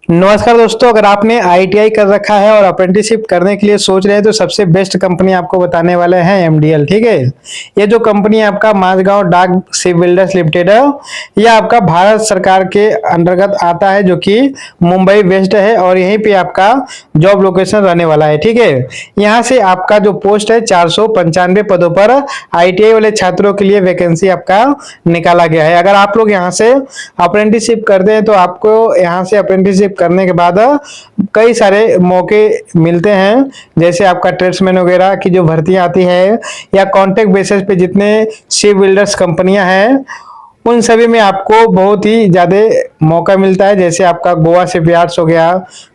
नमस्कार दोस्तों, अगर आपने आईटीआई कर रखा है और अप्रेंटिसशिप करने के लिए सोच रहे हैं तो सबसे बेस्ट कंपनी आपको बताने वाले हैं एमडीएल। ठीक है, ये जो कंपनी आपका माझगांव डाक शिप बिल्डर्स लिमिटेड है, यह आपका भारत सरकार के अंतर्गत आता है, जो कि मुंबई वेस्ट है और यहीं पे आपका जॉब लोकेशन रहने वाला है। ठीक है, यहाँ से आपका जो पोस्ट है 495 पदों पर आईटीआई वाले छात्रों के लिए वैकेंसी आपका निकाला गया है। अगर आप लोग यहाँ से अप्रेंटिसशिप करते हैं तो आपको यहाँ से अप्रेंटिसशिप करने के बाद कई सारे मौके मिलते हैं, जैसे आपका ट्रेड्समैन वगैरह की जो भर्तियां आती है, या कॉन्ट्रैक्ट बेसिस पे जितने शिप बिल्डर्स कंपनियां हैं उन सभी में आपको बहुत ही ज्यादा मौका मिलता है। जैसे आपका गोवा शिपयार्ड्स हो गया,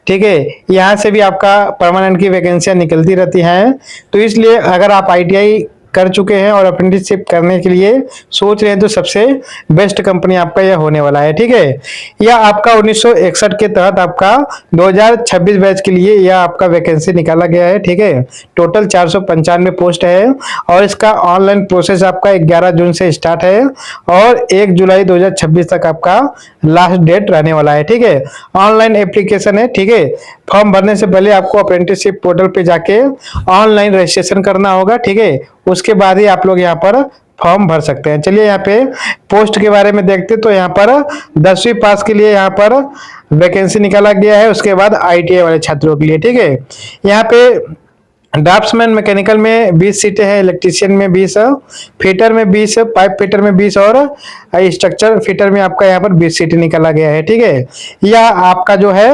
ठीक है, यहाँ से भी आपका परमानेंट की वैकेंसियां निकलती रहती हैं। तो इसलिए अगर आप आईटीआई कर चुके हैं और अप्रेंटिसशिप करने के लिए सोच रहे हैं तो सबसे बेस्ट कंपनी आपका यह होने वाला है। ठीक है, यह आपका 1961 के तहत आपका 2026 बैच के लिए यह आपका वैकेंसी निकाला गया है। ठीक है, टोटल 495 पोस्ट है और इसका ऑनलाइन प्रोसेस आपका 11 जून से स्टार्ट है और 1 जुलाई 2026 तक आपका लास्ट डेट रहने वाला है। ठीक है, ऑनलाइन एप्लीकेशन है। ठीक है, फॉर्म भरने से पहले आपको अप्रेंटिसशिप पोर्टल पे जाके ऑनलाइन रजिस्ट्रेशन करना होगा। ठीक है, उसके बाद ही आप लोग यहाँ पर फॉर्म भर सकते हैं। चलिए यहाँ पे पोस्ट के बारे में देखते हैं। तो यहाँ पर 10वीं पास के लिए यहाँ पर वैकेंसी निकाला गया है, उसके बाद आईटीआई वाले छात्रों के लिए। ठीक है, यहाँ पे ड्राफ्ट्समैन मैकेनिकल में 20 सीटें हैं, इलेक्ट्रीशियन में 20, फिटर में 20, पाइप फिटर में 20 और स्ट्रक्चर फिटर में आपका यहाँ पर 20 सीटें निकाला गया है। ठीक है, यह आपका जो है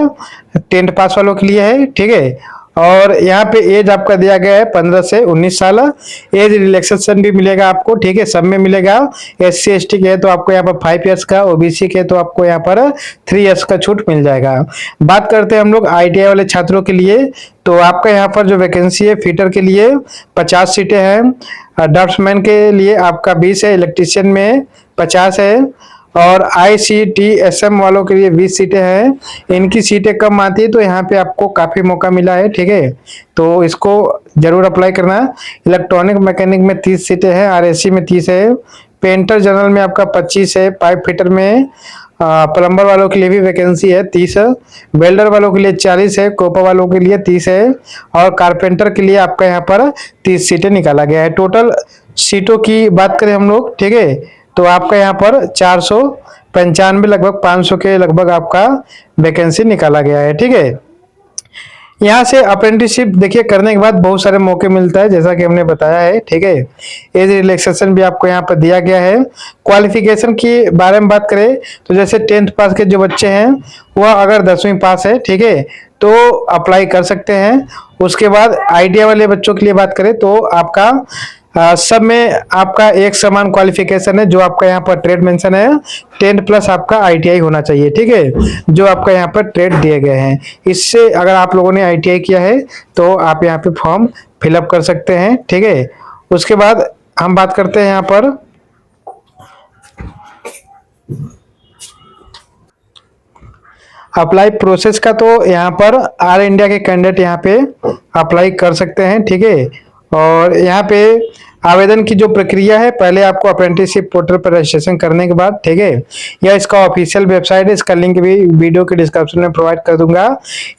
10th पास वालों के लिए है। ठीक है, और यहाँ पे एज आपका दिया गया है 15 से 19 साल। एज रिलैक्सेशन भी मिलेगा आपको। ठीक है, सब में मिलेगा। SC ST के है तो आपको यहाँ पर 5 ईयर्स का, ओबीसी के तो आपको यहाँ पर 3 ईयर्स का छूट मिल जाएगा। बात करते हैं हम लोग आईटीआई वाले छात्रों के लिए। तो आपका यहाँ पर जो वैकेंसी है, फिटर के लिए 50 सीटें हैं, ड्राफ्ट्समैन के लिए आपका 20 है, इलेक्ट्रीशियन में 50 है और ICTSM वालों के लिए 20 सीटें हैं। इनकी सीटें कम आती है तो यहाँ पे आपको काफी मौका मिला है। ठीक है, तो इसको जरूर अप्लाई करना। इलेक्ट्रॉनिक मैकेनिक में 30 सीटें हैं, RAC में 30 है, पेंटर जनरल में आपका 25 है, पाइप फिटर में, प्लम्बर वालों के लिए भी वैकेंसी है 30, वेल्डर वालों के लिए 40 है, कोपा वालों के लिए 30 है और कारपेंटर के लिए आपका यहाँ पर 30 सीटें निकाला गया है। टोटल सीटों की बात करें हम लोग, ठीक है, तो आपका यहाँ पर 495 लगभग 500 के लगभग आपका वैकेंसी निकाला गया है। ठीक है, यहाँ से अप्रेंटिसशिप देखिए करने के बाद बहुत सारे मौके मिलता है, जैसा कि हमने बताया है। ठीक है, एज रिलैक्सेशन भी आपको यहाँ पर दिया गया है। क्वालिफिकेशन की बारे में बात करें तो जैसे 10th पास के जो बच्चे हैं वह अगर 10वीं पास है, ठीक है, तो अप्लाई कर सकते हैं। उसके बाद आईटीआई वाले बच्चों के लिए बात करें तो आपका सब में आपका एक समान क्वालिफिकेशन है। जो आपका यहाँ पर ट्रेड मेंशन है 10 प्लस आपका आईटीआई होना चाहिए। ठीक है, जो आपका यहाँ पर ट्रेड दिए गए हैं, इससे अगर आप लोगों ने आईटीआई किया है तो आप यहाँ पे फॉर्म फिलअप कर सकते हैं। ठीक है, उसके बाद हम बात करते हैं यहाँ पर अप्लाई प्रोसेस का। तो यहाँ पर ऑल इंडिया के कैंडिडेट यहाँ पे अप्लाई कर सकते हैं। ठीक है, और यहाँ पे आवेदन की जो प्रक्रिया है, पहले आपको अप्रेंटिसशिप पोर्टल पर रजिस्ट्रेशन करने के बाद, ठीक है, यह इसका ऑफिशियल वेबसाइट है, इसका लिंक भी वीडियो के डिस्क्रिप्शन में प्रोवाइड कर दूंगा।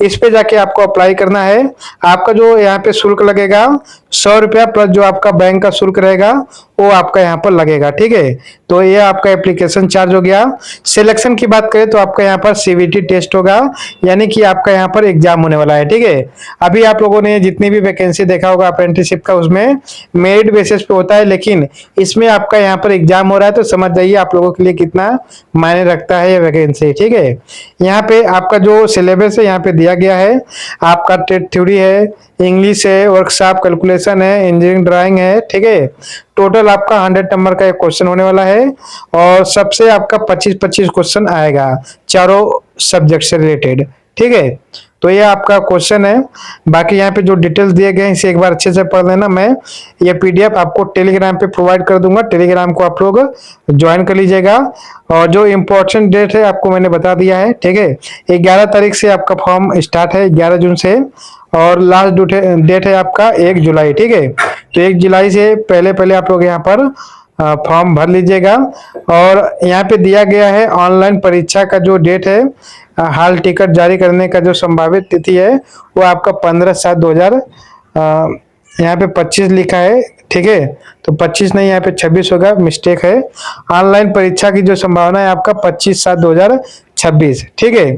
इस पे जाके आपको अप्लाई करना है। आपका जो यहाँ पे शुल्क लगेगा 100 रुपया प्लस जो आपका बैंक का शुल्क रहेगा वो आपका यहाँ पर लगेगा। ठीक है, तो ये आपका एप्लीकेशन चार्ज हो गया। सिलेक्शन की बात करें तो आपका यहाँ पर CBT टेस्ट होगा, यानी कि आपका यहाँ पर एग्जाम होने वाला है। ठीक है, अभी आप लोगों ने जितनी भी वैकेंसी देखा होगा अप्रेंटिसशिप का उसमें मेरिट बेसिस पे होता है, लेकिन इसमें आपका यहाँ पर एग्जाम हो रहा है तो समझ जाइए आप लोगों के लिए कितना मायने रखता है ये वैकेंसी। ठीक है, यहाँ पे आपका जो सिलेबस है यहाँ पे दिया गया है। आपका ट्रेड थ्योरी है, इंग्लिश है, वर्कशॉप, कैलकुलेशन है, इंजीनियरिंग ड्राइंग है। ठीक है, टोटल आपका 100 नंबर का एक क्वेश्चन होने वाला है और सबसे आपका 25-25 क्वेश्चन आएगा चारों सब्जेक्ट से रिलेटेड। ठीक है, तो ये आपका क्वेश्चन है। बाकी यहाँ पे जो डिटेल्स दिए गए हैं इसे एक बार अच्छे से पढ़ लेना। मैं ये PDF आपको टेलीग्राम पे प्रोवाइड कर दूंगा, टेलीग्राम को आप लोग ज्वाइन कर लीजिएगा। और जो इम्पोर्टेंट डेट है आपको मैंने बता दिया है। ठीक है, 11 तारीख से आपका फॉर्म स्टार्ट है, 11 जून से, और लास्ट डेट है आपका 1 जुलाई। ठीक है, तो 1 जुलाई से पहले पहले आप लोग यहाँ पर फॉर्म भर लीजिएगा। और यहाँ पे दिया गया है ऑनलाइन परीक्षा का जो डेट है हाल टिकट जारी करने का जो संभावित तिथि है वो आपका 15/7/2000, यहाँ पे 25 लिखा है, ठीक है, तो 25 नहीं, यहाँ पे 26 होगा, मिस्टेक है। ऑनलाइन परीक्षा की जो संभावना है आपका 25/7/2026, ठीक है।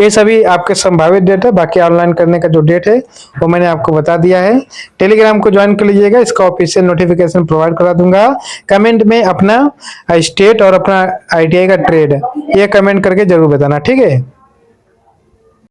ये सभी आपके संभावित डेट है, बाकी ऑनलाइन करने का जो डेट है वो मैंने आपको बता दिया है। टेलीग्राम को ज्वाइन कर लीजिएगा, इसका ऑफिशियल नोटिफिकेशन प्रोवाइड करा दूंगा। कमेंट में अपना स्टेट और अपना आईटीआई का ट्रेड ये कमेंट करके जरूर बताना, ठीक है।